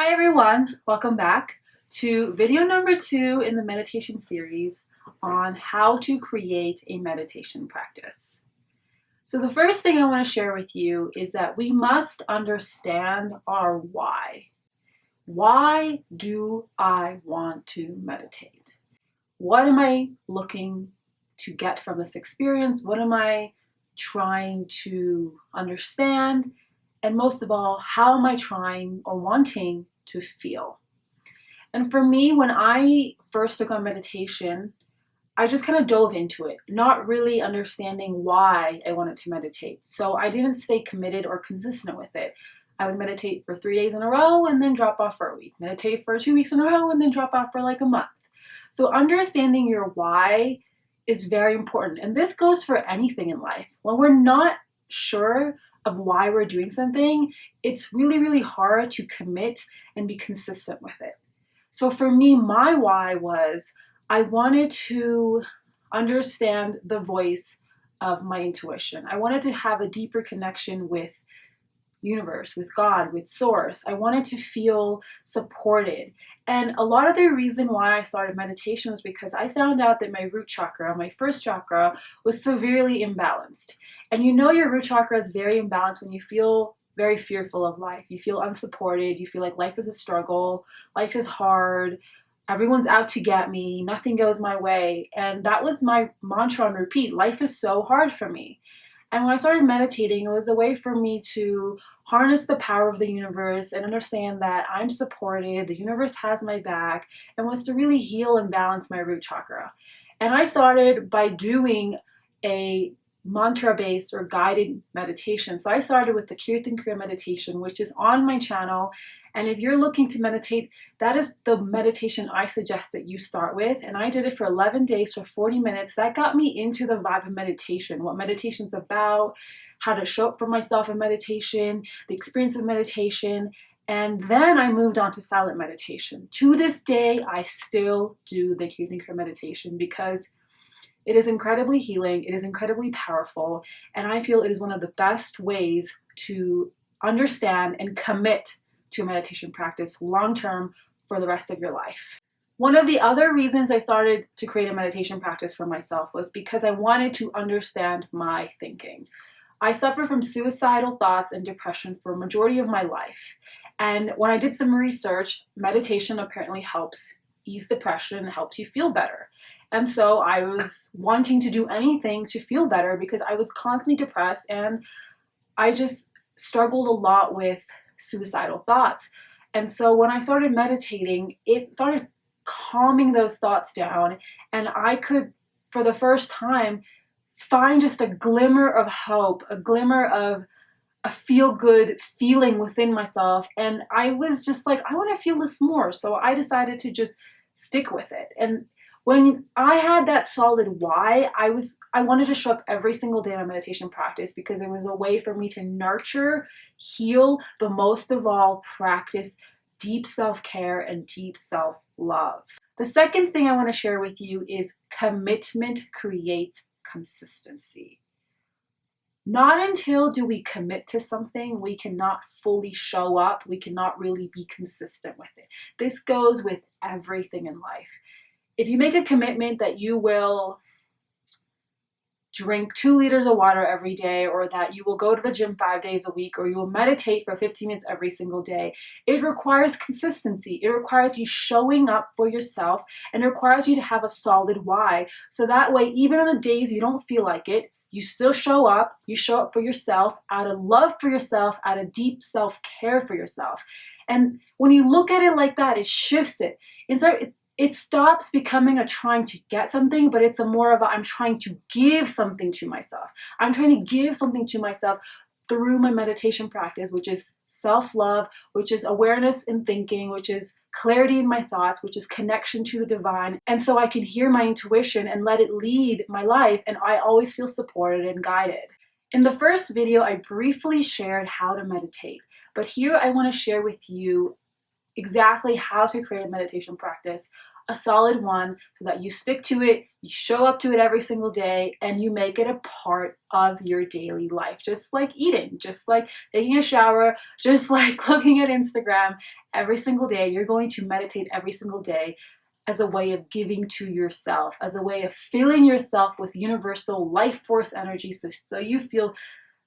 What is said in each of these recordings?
Hi everyone, welcome back to video number 2 in the meditation series on how to create a meditation practice. So the first thing I want to share with you is that we must understand our why. Why do I want to meditate? What am I looking to get from this experience? What am I trying to understand? And most of all, how am I trying or wanting to feel? And for me, when I first took on meditation, I just kind of dove into it, not really understanding why I wanted to meditate. So I didn't stay committed or consistent with it. I would meditate for 3 days in a row and then drop off for a week, meditate for 2 weeks in a row and then drop off for like a month. So understanding your why is very important. And this goes for anything in life. When we're not sure of why we're doing something, it's really, really hard to commit and be consistent with it. So for me, my why was I wanted to understand the voice of my intuition. I wanted to have a deeper connection with universe, with God, with source. I wanted to feel supported. And a lot of the reason why I started meditation was because I found out that my root chakra, my first chakra, was severely imbalanced. And you know your root chakra is very imbalanced when you feel very fearful of life. You feel unsupported. You feel like life is a struggle. Life is hard. Everyone's out to get me. Nothing goes my way. And that was my mantra on repeat. Life is so hard for me. And when I started meditating, it was a way for me to harness the power of the universe and understand that I'm supported, the universe has my back, and was to really heal and balance my root chakra. And I started by doing a mantra-based or guided meditation. So I started with the Kirtan Kriya meditation, which is on my channel. And if you're looking to meditate, that is the meditation I suggest that you start with. And I did it for 11 days for 40 minutes. That got me into the vibe of meditation, what meditation's about, how to show up for myself in meditation, the experience of meditation. And then I moved on to silent meditation. To this day, I still do the Kirtan Kriya meditation because it is incredibly healing. It is incredibly powerful. And I feel it is one of the best ways to understand and commit to a meditation practice long-term for the rest of your life. One of the other reasons I started to create a meditation practice for myself was because I wanted to understand my thinking. I suffer from suicidal thoughts and depression for a majority of my life. And when I did some research, meditation apparently helps ease depression and helps you feel better. And so I was wanting to do anything to feel better because I was constantly depressed and I just struggled a lot with suicidal thoughts. And so when I started meditating, it started calming those thoughts down, and I could, for the first time, find just a glimmer of hope, a glimmer of a feel-good feeling within myself. And I was just like, I want to feel this more. So I decided to just stick with it. And when I had that solid why, I wanted to show up every single day in a meditation practice because it was a way for me to nurture, heal, but most of all, practice deep self-care and deep self-love. The second thing I want to share with you is commitment creates consistency. Not until do we commit to something, we cannot fully show up, we cannot really be consistent with it. This goes with everything in life. If you make a commitment that you will drink 2 liters of water every day, or that you will go to the gym 5 days a week, or you will meditate for 15 minutes every single day, it requires consistency. It requires you showing up for yourself, and it requires you to have a solid why. So that way, even on the days you don't feel like it, you still show up. You show up for yourself out of love for yourself, out of deep self-care for yourself. And when you look at it like that, it shifts it. It stops becoming a trying to get something, but it's a more of a I'm trying to give something to myself. I'm trying to give something to myself through my meditation practice, which is self-love, which is awareness in thinking, which is clarity in my thoughts, which is connection to the divine. And so I can hear my intuition and let it lead my life, and I always feel supported and guided. In the first video, I briefly shared how to meditate, but here I want to share with you exactly how to create a meditation practice, a solid one so that you stick to it, you show up to it every single day, and you make it a part of your daily life. Just like eating, just like taking a shower, just like looking at Instagram every single day. You're going to meditate every single day as a way of giving to yourself, as a way of filling yourself with universal life force energy so you feel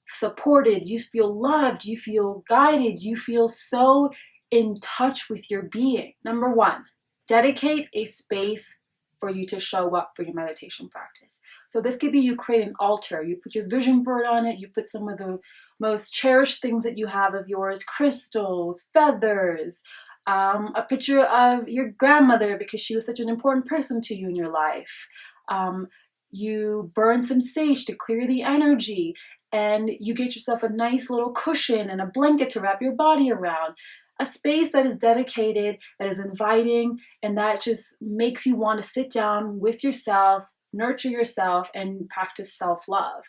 supported, you feel loved, you feel guided, you feel so in touch with your being. Number one, dedicate a space for you to show up for your meditation practice. So this could be you create an altar, you put your vision board on it, you put some of the most cherished things that you have of yours, crystals, feathers, a picture of your grandmother because she was such an important person to you in your life. You burn some sage to clear the energy, and you get yourself a nice little cushion and a blanket to wrap your body around. A space that is dedicated, that is inviting, and that just makes you want to sit down with yourself, nurture yourself, and practice self-love.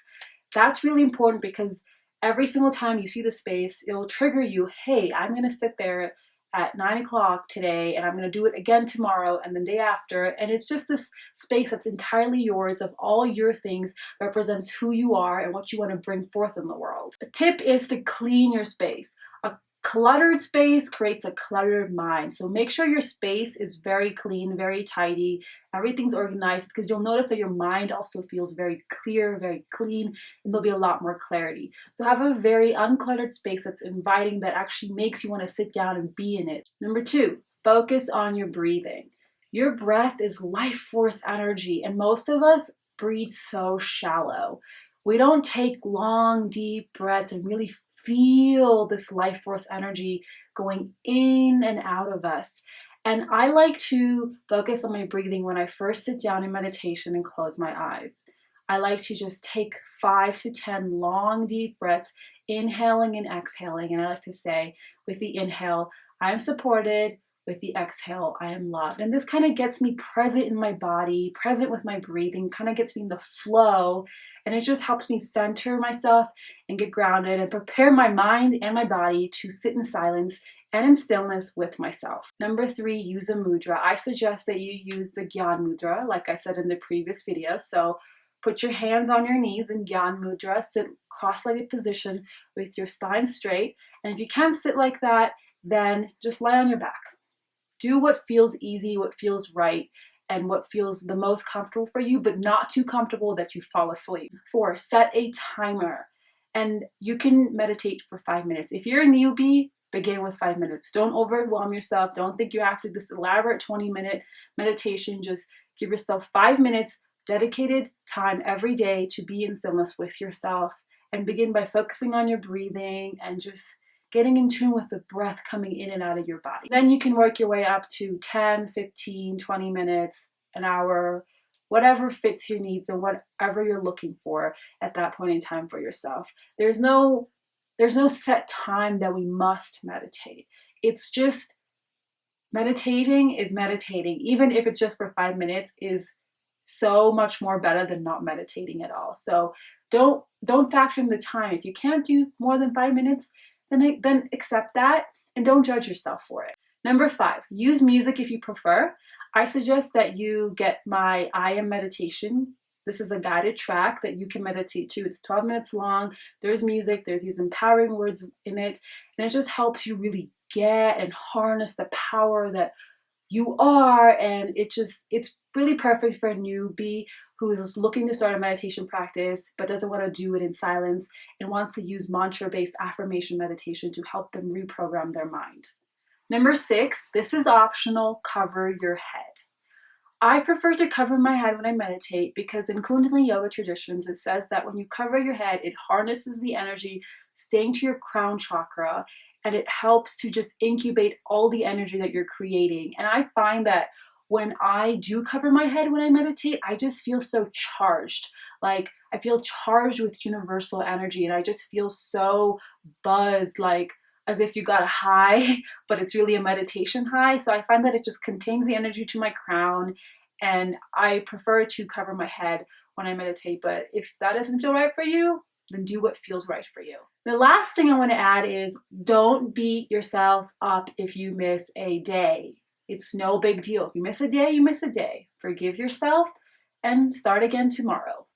That's really important because every single time you see the space, it'll trigger you, hey, I'm going to sit there at 9 o'clock today, and I'm going to do it again tomorrow and the day after. And it's just this space that's entirely yours, of all your things, represents who you are and what you want to bring forth in the world. The tip is to clean your space. A cluttered space creates a cluttered mind. So make sure your space is very clean, very tidy, everything's organized, because you'll notice that your mind also feels very clear, very clean, and there'll be a lot more clarity. So have a very uncluttered space that's inviting, that actually makes you want to sit down and be in it. Number two, focus on your breathing. Your breath is life force energy, and most of us breathe so shallow. We don't take long, deep breaths and really feel this life force energy going in and out of us. And I like to focus on my breathing when I first sit down in meditation and close my eyes. I like to just take 5 to 10 long, deep breaths, inhaling and exhaling. And I like to say, with the inhale, I'm supported. With the exhale, I am loved. And this kind of gets me present in my body, present with my breathing, kind of gets me in the flow. And it just helps me center myself and get grounded and prepare my mind and my body to sit in silence and in stillness with myself. Number three, use a mudra. I suggest that you use the Gyan mudra, like I said in the previous video. So put your hands on your knees in Gyan mudra, sit cross-legged position with your spine straight. And if you can't sit like that, then just lie on your back. Do what feels easy, what feels right, and what feels the most comfortable for you, but not too comfortable that you fall asleep. 4, set a timer, and you can meditate for 5 minutes. If you're a newbie, begin with 5 minutes. Don't overwhelm yourself. Don't think you have to do this elaborate 20-minute meditation. Just give yourself 5 minutes, dedicated time every day to be in stillness with yourself, and begin by focusing on your breathing and just getting in tune with the breath coming in and out of your body. Then you can work your way up to 10, 15, 20 minutes, an hour, whatever fits your needs and whatever you're looking for at that point in time for yourself. There's no set time that we must meditate. It's just meditating is meditating. Even if it's just for 5 minutes, is so much more better than not meditating at all. So don't factor in the time. If you can't do more than 5 minutes, then accept that and don't judge yourself for it. Number 5, use music if you prefer. I suggest that you get my I Am meditation. This is a guided track that you can meditate to. It's 12 minutes long. There's music, there's these empowering words in it, and it just helps you really get and harness the power that you are. And it's really perfect for a newbie who is looking to start a meditation practice but doesn't want to do it in silence and wants to use mantra-based affirmation meditation to help them reprogram their mind. Number 6, this is optional, cover your head. I prefer to cover my head when I meditate because in Kundalini yoga traditions, it says that when you cover your head, it harnesses the energy staying to your crown chakra, and it helps to just incubate all the energy that you're creating. And I find that when I do cover my head when I meditate, I just feel so charged. Like I feel charged with universal energy, and I just feel so buzzed, like as if you got a high, but it's really a meditation high. So I find that it just contains the energy to my crown, and I prefer to cover my head when I meditate. But if that doesn't feel right for you, then do what feels right for you. The last thing I want to add is don't beat yourself up if you miss a day. It's no big deal. If you miss a day, you miss a day. Forgive yourself and start again tomorrow.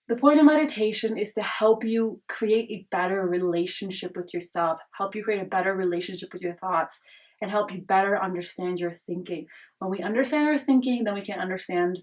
The point of meditation is to help you create a better relationship with yourself, help you create a better relationship with your thoughts, and help you better understand your thinking. When we understand our thinking, then we can understand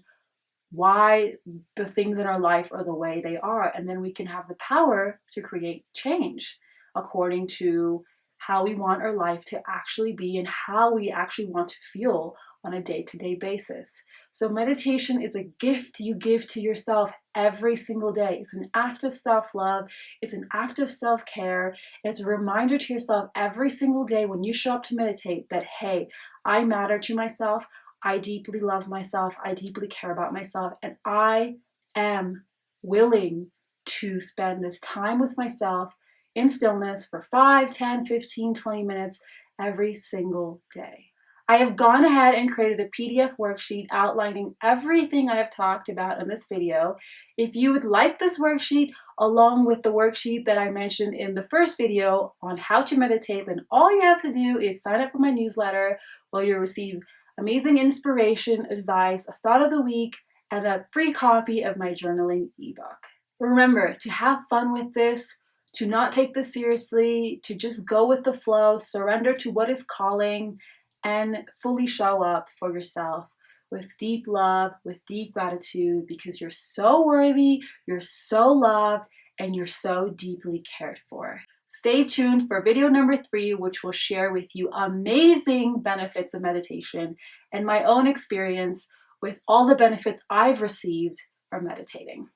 why the things in our life are the way they are. And then we can have the power to create change according to how we want our life to actually be and how we actually want to feel on a day-to-day basis. So meditation is a gift you give to yourself every single day. It's an act of self-love. It's an act of self-care. It's a reminder to yourself every single day when you show up to meditate that, hey, I matter to myself. I deeply love myself, I deeply care about myself, and I am willing to spend this time with myself in stillness for 5, 10, 15, 20 minutes every single day. I have gone ahead and created a PDF worksheet outlining everything I have talked about in this video. If you would like this worksheet along with the worksheet that I mentioned in the first video on how to meditate, then all you have to do is sign up for my newsletter where you'll receive amazing inspiration, advice, a thought of the week, and a free copy of my journaling ebook. Remember to have fun with this, to not take this seriously, to just go with the flow, surrender to what is calling, and fully show up for yourself with deep love, with deep gratitude, because you're so worthy, you're so loved, and you're so deeply cared for. Stay tuned for video number 3, which will share with you amazing benefits of meditation and my own experience with all the benefits I've received from meditating.